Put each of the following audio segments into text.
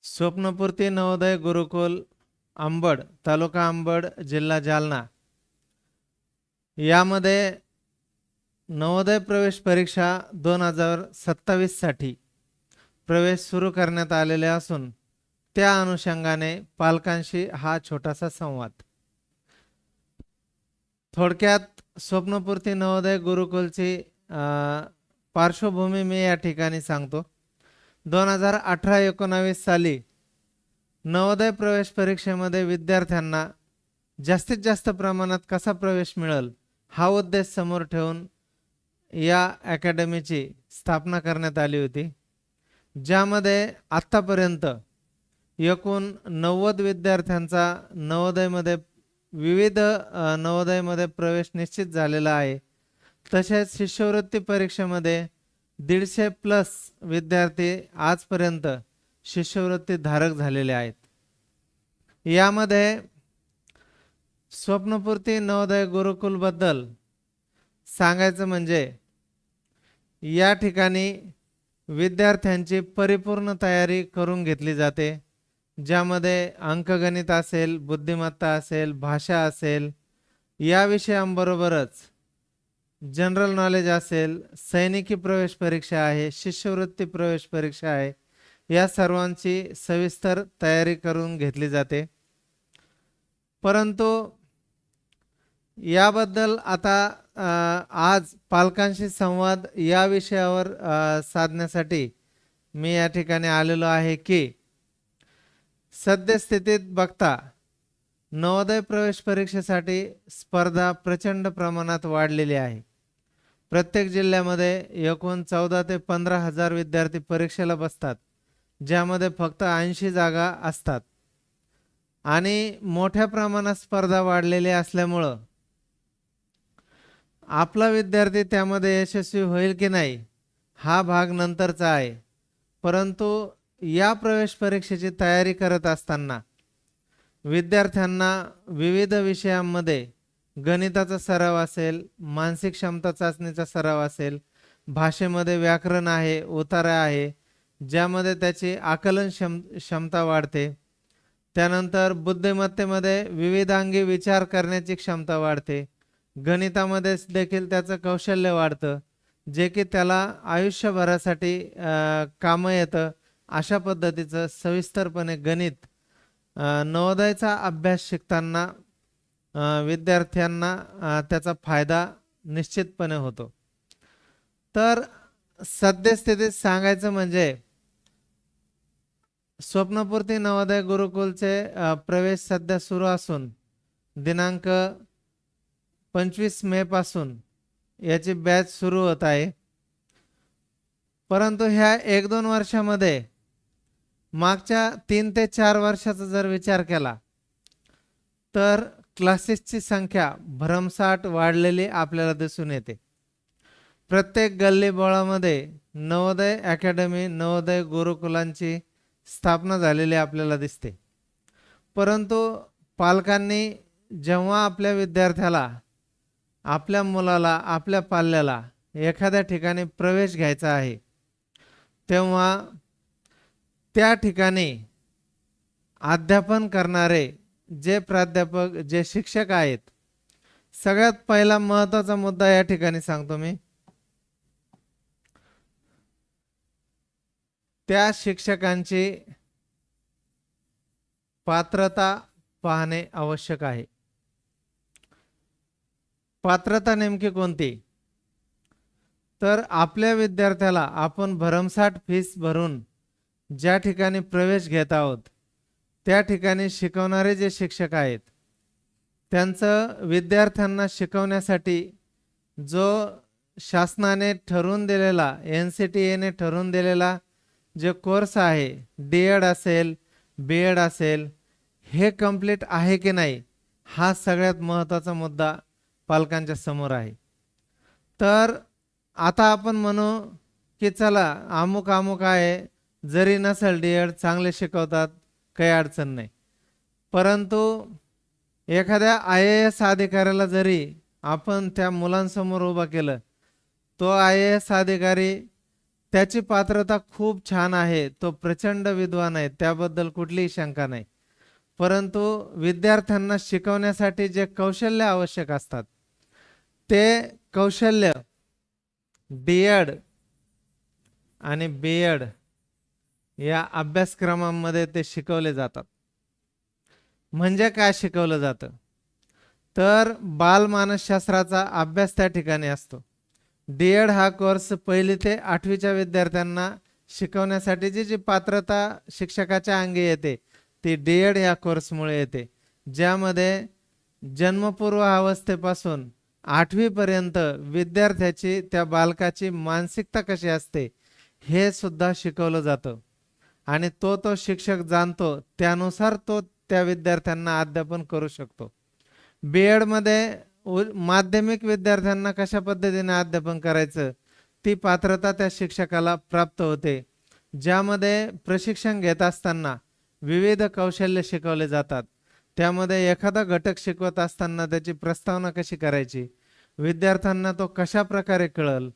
स्वप्नपूर्ती नवोदय गुरुकुल अंबड, तालुका अंबड, जिल्हा जालना यामध्ये नवोदय प्रवेश परीक्षा 2027 साठी प्रवेश सुरू करण्यात आलेले असून त्या अनुषंगाने पालकांशी हा छोटासा संवाद। थोडक्यात स्वप्नपूर्ती नवोदय गुरुकुलची पार्श्वभूमी मी या ठिकाणी सांगतो। 2018-19 साली नवोदय प्रवेश परीक्षेमध्ये विद्यार्थ्यांना जास्तीत जास्त प्रमाणात कसा प्रवेश मिळेल हा उद्देश समोर ठेवून या अकॅडमीची स्थापना करण्यात आली होती, ज्यामध्ये आतापर्यंत एकूण 90 विद्यार्थ्यांचा नवोदयमध्ये विविध नवोदयमध्ये प्रवेश निश्चित झालेला आहे। तसेच शिष्यवृत्ती परीक्षेमध्ये 150+ विद्यार्थी आजपर्यंत शिष्यवृत्ती धारक झालेले आहेत। यामध्ये स्वप्नपूर्ती नवोदय गुरुकुल बद्दल सांगायचं म्हणजे या ठिकाणी विद्यार्थ्यांची परिपूर्ण तयारी करून घेतली जाते, ज्यामध्ये अंकगणित असेल, बुद्धिमत्ता असेल, भाषा असेल, या विषयांबरोबरच जनरल नॉलेज असेल, सैनिकी प्रवेश परीक्षा आहे, शिष्यवृत्ती प्रवेश परीक्षा आहे, या सर्वांची सविस्तर तयारी करून घेतली जाते। परंतु याबद्दल आता आज पालकांशी संवाद या विषयावर साधण्यासाठी मी या ठिकाणी आलेलो आहे की सद्यस्थितीत बघता नवोदय प्रवेश परीक्षेसाठी स्पर्धा प्रचंड प्रमाणात वाढलेली आहे। प्रत्येक जिल्ह्यामध्ये एकूण 14 ते 15 हजार विद्यार्थी परीक्षेला बसतात, ज्यामध्ये फक्त 80 जागा असतात आणि मोठ्या प्रमाणात स्पर्धा वाढलेली असल्यामुळं आपला विद्यार्थी त्यामध्ये यशस्वी होईल की नाही हा भाग नंतरचा आहे। परंतु या प्रवेश परीक्षेची तयारी करत असताना विद्यार्थ्यांना विविध विषयांमध्ये गणिताचा सराव असेल, मानसिक क्षमता चाचणीचा सराव असेल, भाषेमध्ये व्याकरण आहे, उतारा आहे, ज्यामध्ये त्याची आकलन क्षमता वाढते। त्यानंतर बुद्धिमत्तेमध्ये विविधांगी विचार करण्याची क्षमता वाढते। गणितामध्ये देखील त्याचं कौशल्य वाढतं, जे की त्याला आयुष्यभरासाठी कामं येतं। अशा पद्धतीचं सविस्तरपणे गणित नवोदयचा अभ्यास शिकताना विद्यार्थ्यांना त्याचा फायदा निश्चितपणे होतो। तर सद्यस्थितीत सांगायचं म्हणजे स्वप्नपूर्ती नवोदय गुरुकुलचे प्रवेश सध्या सुरू असून दिनांक 25 मे पासून याची बॅच सुरू होत आहे। परंतु ह्या 1-2 वर्षामध्ये मागच्या 3 ते 4 वर्षाचा जर विचार केला तर क्लासेसची संख्या भरमसाठ वाढलेली आपल्याला दिसून येते। प्रत्येक गल्लीबोळामध्ये नवोदय अकॅडमी, नवोदय गुरुकुलांची स्थापना झालेली आपल्याला दिसते। परंतु पालकांनी जेव्हा आपल्या विद्यार्थ्याला, आपल्या मुलाला, आपल्या पाल्याला एखाद्या ठिकाणी प्रवेश घ्यायचा आहे, तेव्हा त्या ठिकाणी अध्यापन करणारे जे प्राध्यापक, जे शिक्षक आहेत, सगळ्यात पहिला महत्त्वाचा मुद्दा या ठिकाणी सांगतो मी, त्या शिक्षकांची पात्रता पाहणे आवश्यक आहे। पात्रता नेमकी कोणती? तर आपल्या विद्यार्थ्याला आपण भरमसाठ फीस भरून ज्या ठिकाणी प्रवेश घेत आहोत, त्या ठिकाणी शिकवणारे जे शिक्षक आहेत, त्यांचं विद्यार्थ्यांना शिकवण्यासाठी जो शासनाने ठरवून दिलेला, NCTA ठरवून दिलेला जे कोर्स आहे, D.Ed असेल, B.Ed असेल, हे कंप्लीट आहे की नाही हा सगळ्यात महत्त्वाचा मुद्दा पालकांच्या समोर आहे। तर आता आपण म्हणू की चला अमुक अमुक आहे, जरी नसेल D.Ed चांगले शिकवतात, काही अडचण नाही। परंतु एखाद्या IAS अधिकाऱ्याला जरी आपण त्या मुलांसमोर उभा केलं, तो IAS अधिकारी त्याची पात्रता खूप छान आहे, तो प्रचंड विद्वान आहे, त्याबद्दल कुठलीही शंका नाही. परंतु विद्यार्थ्यांना शिकवण्यासाठी जे कौशल्य आवश्यक असतात ते कौशल्य डी.एड आणि बी.एड या अभ्यासक्रमांमध्ये ते शिकवले जातात. म्हणजे काय शिकवलं जातं, तर बालमानसशास्त्राचा अभ्यास त्या ठिकाणी असतो. डी.एड हा कोर्स 1ली ते 8वीच्या विद्यार्थ्यांना शिकवण्यासाठी जी पात्रता शिक्षकाच्या अंगी येते ती डी.एड या कोर्समुळे येते, ज्यामध्ये जन्मपूर्व अवस्थेपासून 8वी पर्यंत विद्यार्थ्याची, त्या बालकाची मानसिकता कशी असते हे सुद्धा शिकवलं जातं. आणि तो शिक्षक जाणतो, त्यानुसार तो त्या विद्यार्थ्यांना अध्यापन करू शकतो. बी.एड मध्ये माध्यमिक विद्यार्थ्यांना कशा पद्धतीने अध्यापन करायचं ती पात्रता त्या शिक्षकाला प्राप्त होते, ज्यामध्ये प्रशिक्षण घेत असताना विविध कौशल्य शिकवले जातात. त्यामध्ये एखादा घटक शिकवत असताना त्याची प्रस्तावना कशी करायची, विद्यार्थ्यांना तो कशा प्रकारे कळल,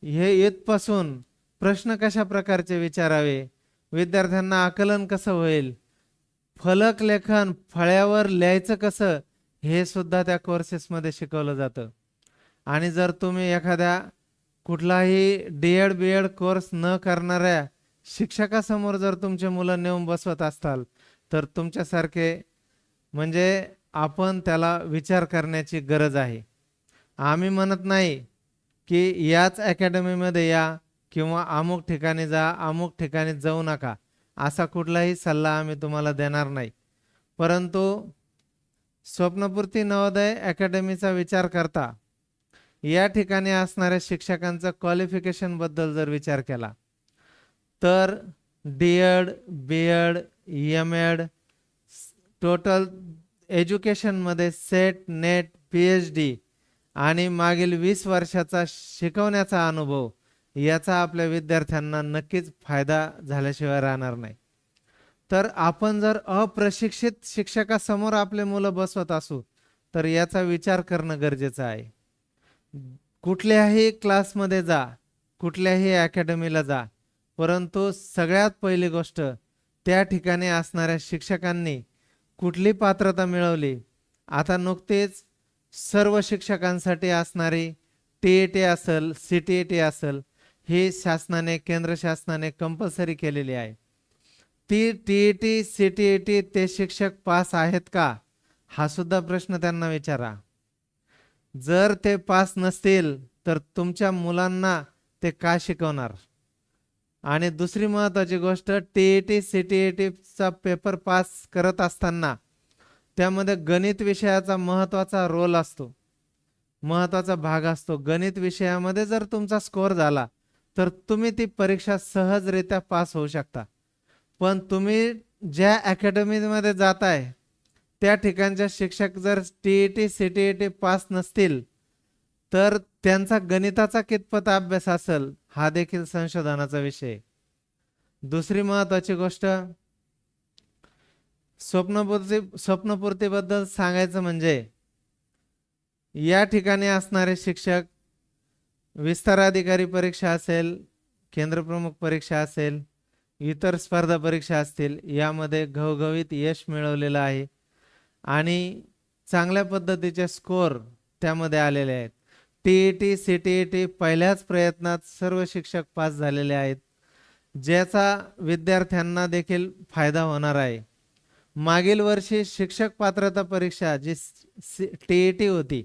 हे इथपासून प्रश्न कशा प्रकारचे विचारावे, विद्यार्थ्यांना आकलन कसं होईल, फलक लेखन फळ्यावर लिहायचं कसं, हे सुद्धा त्या कोर्सेसमध्ये शिकवलं जातं. आणि जर तुम्ही एखाद्या कुठलाही डी.एड बी.एड कोर्स न करणाऱ्या शिक्षकासमोर जर तुमचे मुलं नेऊन बसवत असताल तर तुमच्यासारखे म्हणजे आपण त्याला विचार करण्याची गरज आहे. आम्ही म्हणत नाही की याच अकॅडमीमध्ये या किंवा अमुक ठिकाणी जा, अमुक ठिकाणी जाऊ नका, असा कुठलाही सल्ला आम्ही तुम्हाला देणार नाही. परंतु स्वप्नपूर्ती नवोदय अकॅडमीचा विचार करता या ठिकाणी असणाऱ्या शिक्षकांचं क्वालिफिकेशन बद्दल जर विचार केला तर डी.एड बी.एड एम.एड टोटल एज्युकेशनमध्ये सेट नेट पी.एच.डी आणि मागील 20 वर्षाचा शिकवण्याचा अनुभव याचा आपल्या विद्यार्थ्यांना नक्कीच फायदा झाल्याशिवाय राहणार नाही. तर आपण जर अप्रशिक्षित शिक्षकासमोर आपले मुलं बसवत असू तर याचा विचार करणं गरजेचं आहे. कुठल्याही क्लासमध्ये जा, कुठल्याही अकॅडमीला जा, परंतु सगळ्यात पहिली गोष्ट त्या ठिकाणी असणाऱ्या शिक्षकांनी कुठली पात्रता मिळवली. आता नुकतेच सर्व शिक्षकांसाठी असणारी टी.ई.टी असेल, सी.टी.ई.टी असेल, ही शासनाने, केंद्र शासनाने कंपल्सरी केलेली आहे. ती टी.ई.टी सी.टी.ई.टी ते शिक्षक पास आहेत का, हा सुद्धा प्रश्न त्यांना विचारा. जर ते पास नसतील तर तुमच्या मुलांना ते का शिकवणार. आणि दुसरी महत्त्वाची गोष्ट, टी.ई.टी सी.टी.ई.टीचा पेपर पास करत असताना त्यामध्ये गणित विषयाचा महत्त्वाचा रोल असतो, महत्त्वाचा भाग असतो. गणित विषयामध्ये जर तुमचा स्कोअर झाला तर तुम्ही ती परीक्षा सहजरित्या पास होऊ शकता. पण तुम्ही ज्या अकॅडमीमध्ये जाताय त्या ठिकाणचे शिक्षक जर टी.ई.टी सी.टी.ई.टी पास नसतील तर त्यांचा गणिताचा कितपत अभ्यास असेल हा देखील संशोधनाचा विषय. दुसरी महत्त्वाची गोष्ट, स्वप्नपूर्तीबद्दल सांगायचं म्हणजे या ठिकाणी असणारे शिक्षक विस्तार अधिकारी परीक्षा असेल, केंद्रप्रमुख परीक्षा असेल, इतर स्पर्धा परीक्षा असतील, यामध्ये घवघवीत यश मिळवलेलं आहे आणि चांगल्या पद्धतीचे स्कोअर त्यामध्ये आलेले आहेत. टी.ई.टी सी.टी.ई.टी पहिल्याच प्रयत्नात सर्व शिक्षक पास झालेले आहेत, ज्याचा विद्यार्थ्यांना देखील फायदा होणार आहे. मागील वर्षी शिक्षक पात्रता परीक्षा जी टी.ई.टी होती,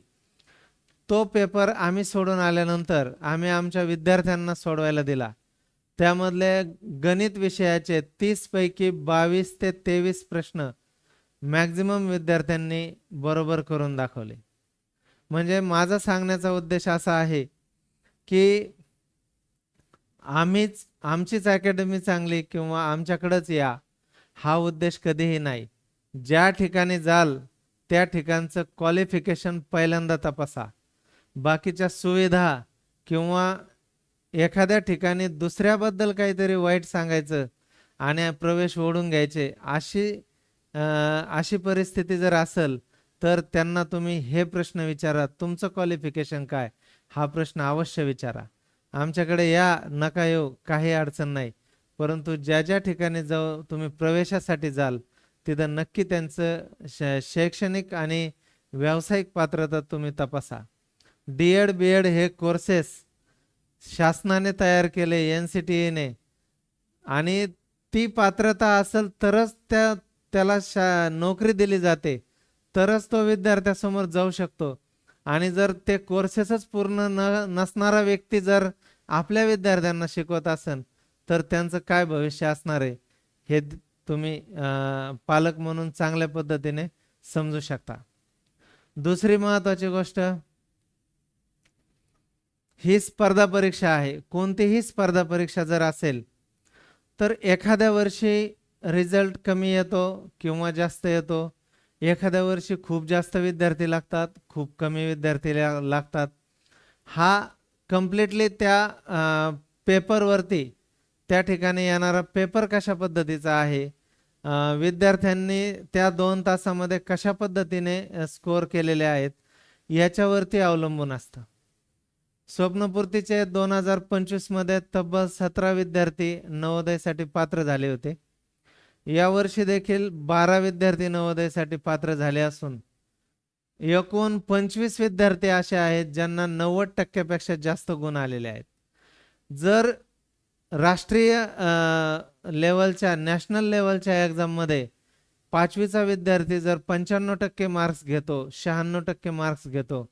तो पेपर आम्ही सोडून आल्यानंतर आम्ही आमच्या विद्यार्थ्यांना सोडवायला दिला. त्यामधले गणित विषयाचे 30 पैकी 22 ते 23 प्रश्न मॅक्झिमम विद्यार्थ्यांनी बरोबर करून दाखवले. म्हणजे माझा सांगण्याचा उद्देश असा आहे की आमचीच अकॅडमी चांगली किंवा आमच्याकडेच या, हा उद्देश कधीही नाही. ज्या ठिकाणी जाल त्या ठिकाणचं क्वालिफिकेशन पहिल्यांदा तपासा. बाकीच्या सुविधा किंवा एखाद्या ठिकाणी दुसऱ्याबद्दल काहीतरी वाईट सांगायचं आणि प्रवेश ओढून घ्यायचे, अशी परिस्थिती जर असेल तर त्यांना तुम्ही हे प्रश्न विचारा, तुमचं क्वालिफिकेशन काय, हा प्रश्न अवश्य विचारा. आमच्याकडे या नका येऊ, काही अडचण नाही. परंतु ज्या ज्या ठिकाणी जाऊ तुम्ही प्रवेशासाठी जाल तिथं नक्की त्यांचं शैक्षणिक आणि व्यावसायिक पात्रता तुम्ही तपासा. डी बी एड हे कोर्सेस शासनाने तयार केले, NCTE ने, आणि ती पात्रता असेल तरच त्याला नोकरी दिली जाते, तरच तो विद्यार्थ्यासमोर जाऊ शकतो. आणि जर ते कोर्सेसच पूर्ण नसणारा व्यक्ती जर आपल्या विद्यार्थ्यांना शिकवत असेल तर त्यांचं काय भविष्य असणार आहे हे तुम्ही पालक म्हणून चांगल्या पद्धतीने समजू शकता. दुसरी महत्वाची गोष्ट, ही स्पर्धा परीक्षा आहे. कोणतीही स्पर्धा परीक्षा जर असेल तर एखाद्या वर्षी रिझल्ट कमी येतो किंवा जास्त येतो. एखाद्या वर्षी खूप जास्त विद्यार्थी लागतात, खूप कमी विद्यार्थी लागतात. हा कम्प्लिटली त्या पेपरवरती, त्या ठिकाणी येणारा पेपर कशा पद्धतीचा आहे, विद्यार्थ्यांनी त्या 2 तासामध्ये कशा पद्धतीने स्कोअर केलेले आहेत याच्यावरती अवलंबून असतं. स्वप्नपूर्तीचे 2025 मध्ये तब्बल 17 विद्यार्थी नवोदयसाठी पात्र झाले होते. यावर्षी देखील 12 विद्यार्थी नवोदयसाठी पात्र झाले असून एकूण 25 विद्यार्थी असे आहेत ज्यांना 90% पेक्षा जास्त गुण आलेले आहेत. जर राष्ट्रीय लेवलच्या, नॅशनल लेवलच्या एक्झाममध्ये 5वीचा विद्यार्थी जर 95% मार्क्स घेतो, 96% मार्क्स घेतो,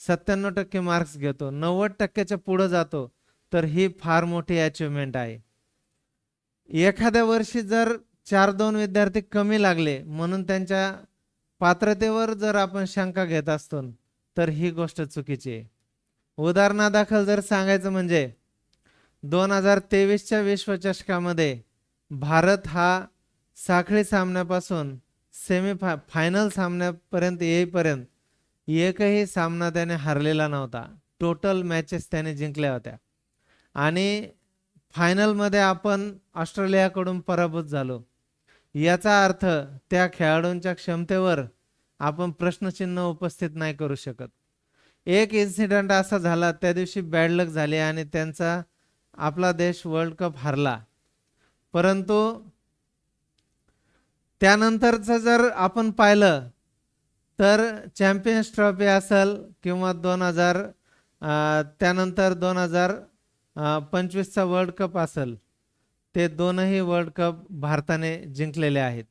97% मार्क्स घेतो, 90%च्या पुढे जातो, तर ही फार मोठी अचिव्हमेंट आहे. एखाद्या वर्षी जर 4-2 विद्यार्थी कमी लागले म्हणून त्यांच्या पात्रतेवर जर आपण शंका घेत असतो तर ही गोष्ट चुकीची आहे. उदाहरणादाखल जर सांगायचं म्हणजे 2023च्या विश्वचषकामध्ये भारत हा साखळी सामन्यापासून फायनल सामन्यापर्यंत येईपर्यंत एकही सामना त्याने हरलेला नव्हता. टोटल मॅचेस त्याने जिंकल्या होत्या आणि फायनलमध्ये आपण ऑस्ट्रेलियाकडून पराभूत झालो. याचा अर्थ त्या खेळाडूंच्या क्षमतेवर आपण प्रश्नचिन्ह उपस्थित नाही करू शकत. एक इन्सिडेंट असा झाला, त्या दिवशी बॅड लक झाली आणि त्यांचा आपला देश वर्ल्ड कप हरला. परंतु त्यानंतरचं जर आपण पाहिलं तर चॅम्पियन्स ट्रॉफी असेल किंवा त्यानंतर 2025चा वर्ल्ड कप असेल, ते दोनही वर्ल्ड कप भारताने जिंकलेले आहेत.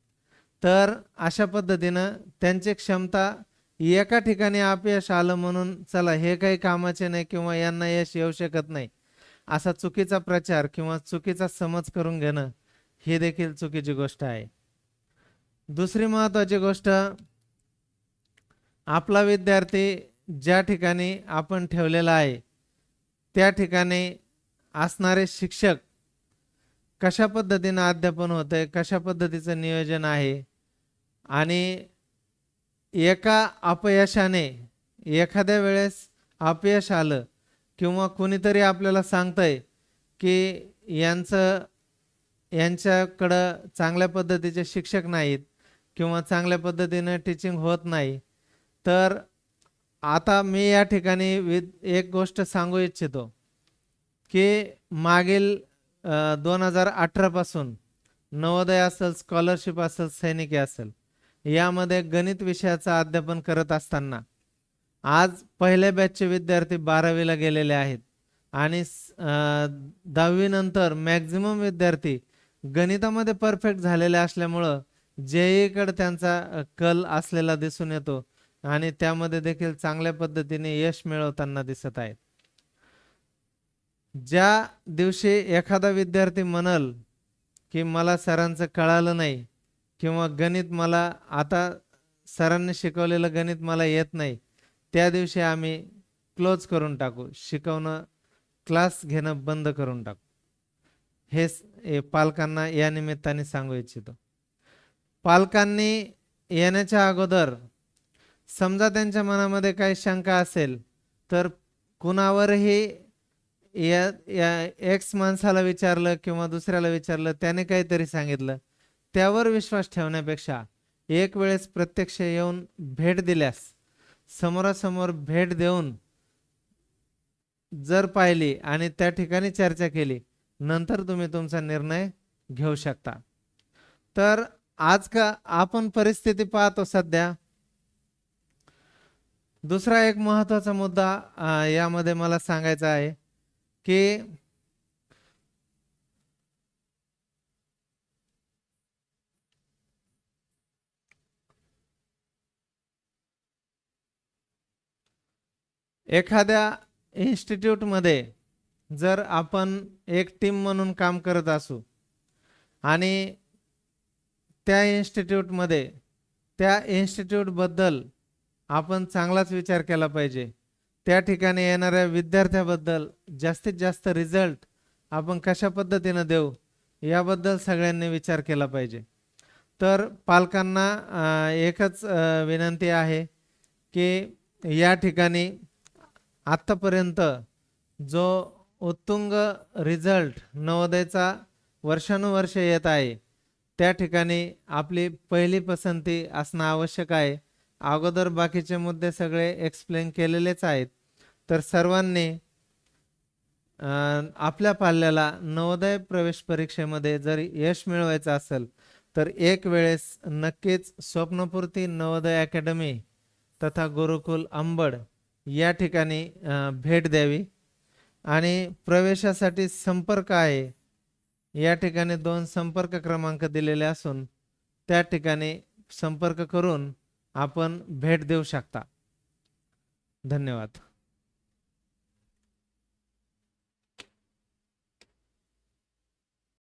तर अशा पद्धतीनं त्यांची क्षमता, एका ठिकाणी अपयश आलं म्हणून चला हे काही कामाचे नाही किंवा यांना यश येऊ शकत नाही असा चुकीचा प्रचार किंवा चुकीचा समज करून घेणं ही देखील चुकीची गोष्ट आहे. दुसरी महत्त्वाची गोष्ट, आपला विद्यार्थी ज्या ठिकाणी आपण ठेवलेला आहे त्या ठिकाणी असणारे शिक्षक कशा पद्धतीने अध्यापन होतंय, कशा पद्धतीचं नियोजन आहे, आणि एका अपयशाने, एखाद्या वेळेस अपयश आलं किंवा कोणीतरी आपल्याला सांगतंय की यांच्याकडं चांगल्या पद्धतीचे शिक्षक नाहीत किंवा चांगल्या पद्धतीने टीचिंग होत नाही, तर आता मी या ठिकाणी एक गोष्ट सांगू इच्छितो की मागील 2018 पासून नवोदय असेल, स्कॉलरशिप असेल, सैनिकी असेल, यामध्ये गणित विषयाचं अध्यापन करत असताना आज पहिल्या बॅचचे विद्यार्थी 12वीला गेलेले आहेत आणि 10वी नंतर मॅक्झिमम विद्यार्थी गणितामध्ये परफेक्ट झालेले असल्यामुळं JEE कडे त्यांचा कल असलेला दिसून येतो आणि त्यामध्ये देखील चांगल्या पद्धतीने यश मिळवताना दिसत आहेत. ज्या दिवशी एखादा विद्यार्थी म्हणल की मला सरांचं कळालं नाही किंवा गणित मला आता सरांनी शिकवलेलं गणित मला येत नाही, त्या दिवशी आम्ही क्लोज करून टाकू, शिकवणं, क्लास घेणं बंद करून टाकू. हे पालकांना या निमित्ताने सांगू इच्छितो. पालकांनी येण्याच्या अगोदर समजा त्यांच्या मनामध्ये काही शंका असेल तर कुणावरही एक्स माणसाला विचारलं किंवा दुसऱ्याला विचारलं, त्याने काहीतरी सांगितलं, त्यावर विश्वास ठेवण्यापेक्षा एक वेळेस प्रत्यक्ष येऊन भेट दिल्यास, समोरासमोर भेट देऊन जर पाहिली आणि त्या ठिकाणी चर्चा केली, नंतर तुम्ही तुमचा निर्णय घेऊ शकता. तर आज का आपण परिस्थिती पाहतो सध्या. दुसरा एक महत्त्वाचा मुद्दा यामध्ये मला सांगायचा आहे की एखाद्या इन्स्टिट्यूटमध्ये जर आपण एक टीम म्हणून काम करत असू आणि त्या इन्स्टिट्यूटमध्ये त्या इन्स्टिट्यूटबद्दल आपण चांगलाच विचार केला पाहिजे. त्या ठिकाणी येणाऱ्या विद्यार्थ्याबद्दल जास्तीत जास्त रिझल्ट आपण कशा पद्धतीनं देऊ याबद्दल सगळ्यांनी विचार केला पाहिजे. तर पालकांना एकच विनंती आहे की या ठिकाणी आत्तापर्यंत जो उत्तुंग रिझल्ट नवोदयचा वर्षानुवर्षे येत आहे, त्या ठिकाणी आपली पहिली पसंती असणं आवश्यक आहे. अगोदर बाकीचे मुद्दे सगळे एक्सप्लेन केलेलेच आहेत. तर सर्वांनी आपल्या पाल्याला नवोदय प्रवेश परीक्षेमध्ये जर यश मिळवायचं असेल तर एक वेळेस नक्कीच स्वप्नपूर्ती नवोदय अकॅडमी तथा गुरुकुल अंबड या ठिकाणी भेट द्यावी. आणि प्रवेशासाठी संपर्क आहे, या ठिकाणी 2 संपर्क क्रमांक दिलेले असून त्या ठिकाणी संपर्क करून आपण भेट देऊ शकता. धन्यवाद.